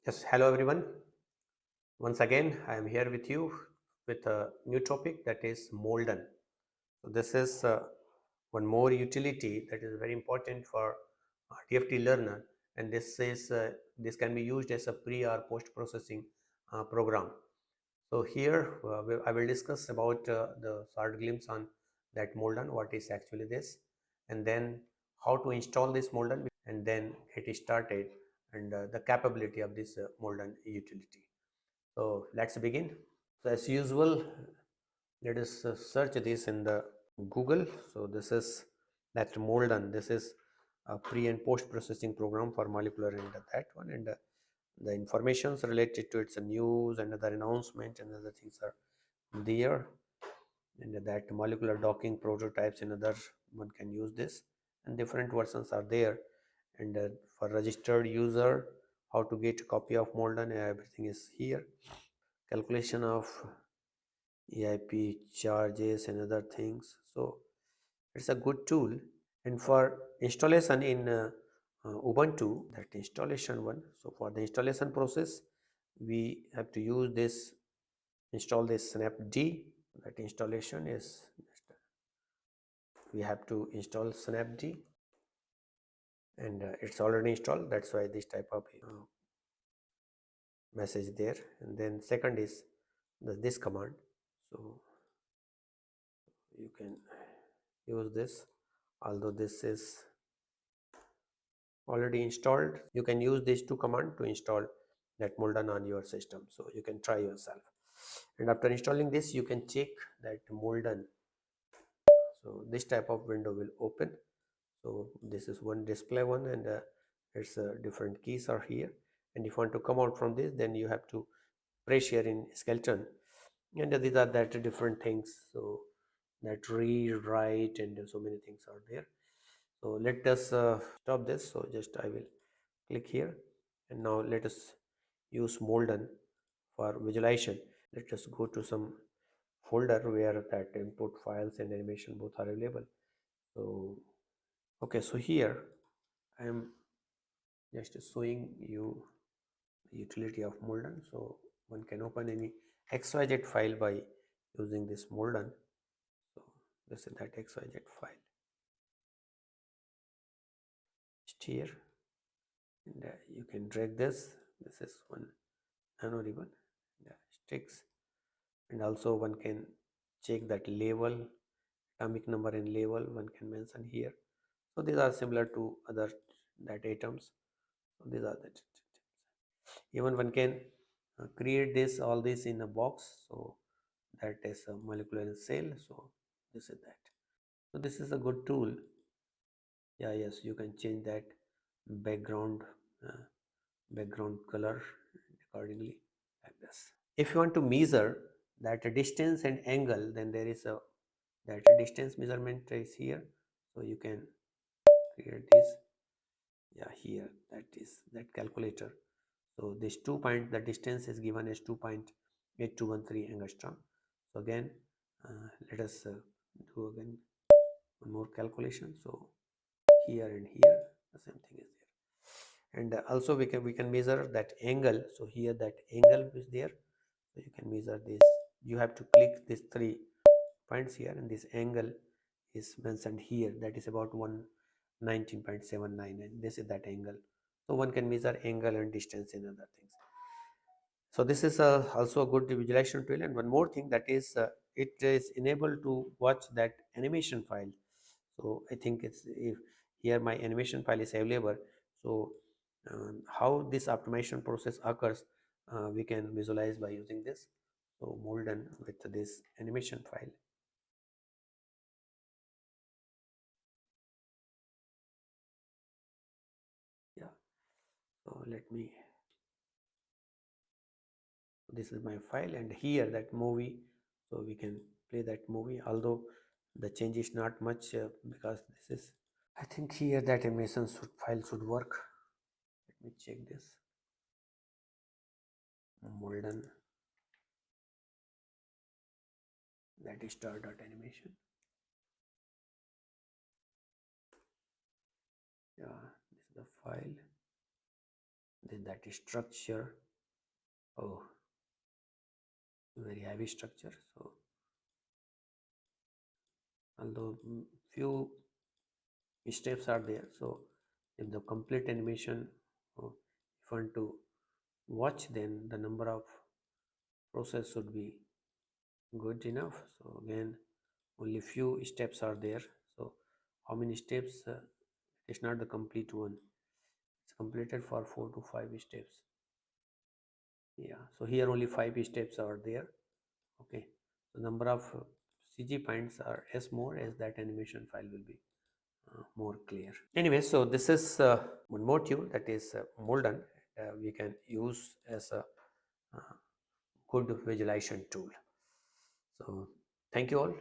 Yes, hello everyone. Once again, I am here with you with a new topic, that is Molden. So this is one more utility that is very important for TFT learner, and this can be used as a pre or post processing program. So here I will discuss about the short glimpse on that Molden, what is actually this, and then how to install this Molden, and then get it started, and the capability of this Molden utility. So let's begin. So as usual, let us search this in the Google. So this is that Molden. This is a pre and post processing program for molecular and that one, and the informations related to its news and other announcement and other things are there, and that molecular docking prototypes and other one can use this, and different versions are there, and for registered user, how to get a copy of Molden, everything is here. Calculation of EIP charges and other things. So it's a good tool. And for installation in Ubuntu, that installation one. So for the installation process, we have to use this, install this snapd. That installation is, we have to install snapd, and it's already installed. That's why this type of message there. And then second is this command. So you can use this, although this is already installed. You can use these two commands to install that Molden on your system, so you can try yourself. And after installing this, you can check that Molden. So this type of window will open. So this is one display one, and its different keys are here. And if you want to come out from this, then you have to press here in skeleton, and these are that different things. So that read, write, and so many things are there. So let us stop this. So just I will click here, and now let us use Molden for visualization. Let us go to some folder where that input files and animation both are available. So okay, so here I am just showing you the utility of Molden. So one can open any XYZ file by using this Molden. So this is that XYZ file. Just here, and you can drag this. This is one nano ribbon, sticks, and also one can check that label, atomic number and label one can mention here. So these are similar to other that atoms. So these are the even one can create this all this in a box. So that is a molecular cell. So this is that. So this is a good tool. Yeah, yes, you can change that background uh, background color accordingly, like this. If you want to measure that distance and angle, then there is a that distance measurement is here. So you can create this. Yeah, here that is that calculator. So this 2 point, the distance is given as 2.8213 angstrom. So again, let us do again one more calculation. So here and here the same thing is there, and also we can measure that angle. So here that angle is there. So you can measure this. You have to click these 3 points here, and this angle is mentioned here, that is about 119.79, and this is that angle. So one can measure angle and distance and other things. So this is also a good visualization tool. And one more thing, that is it is enabled to watch that animation file. So I think it's, if here my animation file is available, so how this optimization process occurs, we can visualize by using this. So Molden with this animation file. Yeah, so let me, this is my file, and here that movie, so we can play that movie, although the change is not much, because this is, I think here that animation file should work. Let me check this. Molden, that is star.animation. Yeah, this is the file. then that is structure. Oh, very heavy structure. So although few steps are there, so if the complete animation, if you want to watch, then the number of process should be good enough. So again, only few steps are there. So how many steps? It's not the complete one. It's completed for 4 to 5 steps. Yeah, so here only 5 steps are there. Okay, the number of CG points are as more as that animation file will be more clear. Anyway, so this is one more tool, that is Molden. We can use as a good visualization tool. So thank you all.